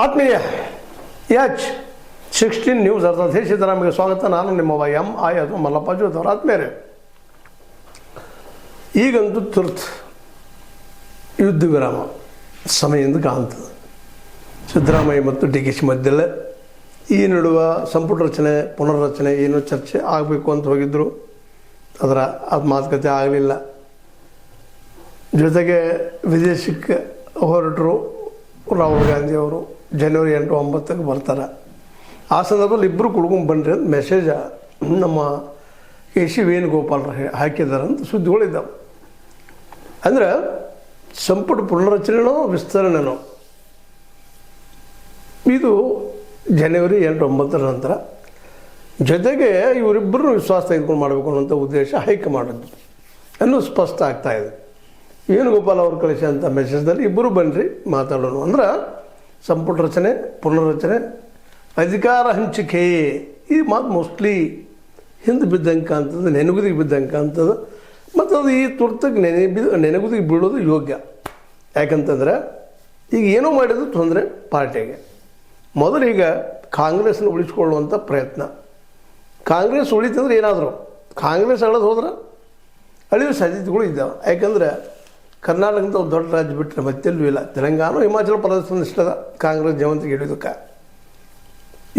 ಆತ್ಮೀಯ H16 news ಅರ್ಥಾತ್ ಸಿದ್ದರಾಮಯ್ಯ ಸ್ವಾಗತ. ನಾನು ನಿಮ್ಮ M.I. ಅಥವಾ ಮಲ್ಲಪ್ಪ ಜೋದವ್ರ. ಆತ್ಮೀಯರೇ, ಈಗಂತೂ ತುರ್ತು ಯುದ್ಧ ವಿರಾಮ ಸಮಯದಿಂದ ಕಾಣ್ತದೆ. ಸಿದ್ದರಾಮಯ್ಯ ಮತ್ತು DK ಮಧ್ಯದಲ್ಲೇ ಈ ನಡುವ ಸಂಪುಟ ರಚನೆ ಪುನರ್ರಚನೆ ಏನು ಚರ್ಚೆ ಆಗಬೇಕು ಅಂತ ಹೋಗಿದ್ದರು. ಅದು ಮಾತುಕತೆ ಆಗಲಿಲ್ಲ. ಜೊತೆಗೆ ವಿದೇಶಕ್ಕೆ ಹೊರಟರು ರಾಹುಲ್ ಗಾಂಧಿ ಅವರು. ಜನವರಿ 8-9 ಬರ್ತಾರೆ. ಆ ಸಂದರ್ಭದಲ್ಲಿ ಇಬ್ಬರು ಕುಡ್ಕೊಂಡು ಬನ್ನಿರಿ ಅಂತ ಮೆಸೇಜ ನಮ್ಮ KC ವೇಣುಗೋಪಾಲ್ ಹಾಕಿದ್ದಾರೆ ಅಂತ ಸುದ್ದಿಗಳಿದ್ದಾವೆ. ಅಂದರೆ ಸಂಪುಟ ಪುನರ್ರಚನೆನೋ ವಿಸ್ತರಣೆನೋ ಇದು ಜನವರಿ 8-9 ನಂತರ. ಜೊತೆಗೆ ಇವರಿಬ್ಬರು ವಿಶ್ವಾಸ ತೆಗೆದುಕೊಂಡು ಮಾಡಬೇಕು ಅನ್ನೋಂಥ ಉದ್ದೇಶ ಹೈಕಮಾಂಡ್ ಅನ್ನೋದು ಸ್ಪಷ್ಟ ಆಗ್ತಾಯಿದೆ. ವೇಣುಗೋಪಾಲ್ ಅವರು ಕಳಿಸಿದಂಥ ಮೆಸೇಜ್ದಲ್ಲಿ ಇಬ್ಬರು ಬನ್ನಿರಿ ಮಾತಾಡೋಣ. ಅಂದ್ರೆ ಸಂಪುಟ ರಚನೆ ಪುನರ್ರಚನೆ ಅಧಿಕಾರ ಹಂಚಿಕೆ ಈ ಮಾತು ಮೋಸ್ಟ್ಲಿ ಹಿಂದೆ ಬಿದ್ದಂಗೆ ಕಾಣ್ತದೆ, ನೆನಗುದಿಗೆ ಬಿದ್ದಂಗೆ ಕಾಣ್ತದೆ. ಮತ್ತು ಅದು ಈ ತುರ್ತಕ್ಕೆ ನೆನಗುದಿಗೆ ಬೀಳೋದು ಯೋಗ್ಯ. ಯಾಕಂತಂದ್ರೆ ಈಗ ಏನೋ ಮಾಡಿದ್ರು ತೊಂದರೆ ಪಾರ್ಟಿಗೆ. ಮೊದಲೀಗ ಕಾಂಗ್ರೆಸ್ನ ಉಳಿಸ್ಕೊಳ್ಳುವಂಥ ಪ್ರಯತ್ನ. ಕಾಂಗ್ರೆಸ್ ಉಳಿತಂದ್ರೆ ಏನಾದರೂ ಕಾಂಗ್ರೆಸ್ ಅಳದು ಹೋದ್ರೆ ಅಳಿಯೋ ಸಾಧ್ಯತೆಗಳು ಇದ್ದಾವೆ. ಯಾಕಂದರೆ ಕರ್ನಾಟಕದ ದೊಡ್ಡ ರಾಜ್ಯ ಬಿಟ್ಟರೆ ಮತ್ತೆಲ್ಲೂ ಇಲ್ಲ. ತೆಲಂಗಾಣ ಹಿಮಾಚಲ ಪ್ರದೇಶದ ಇಷ್ಟದ ಕಾಂಗ್ರೆಸ್ ಜವಂತಿಗೆ ಹಿಡಿಯೋದಕ್ಕೆ.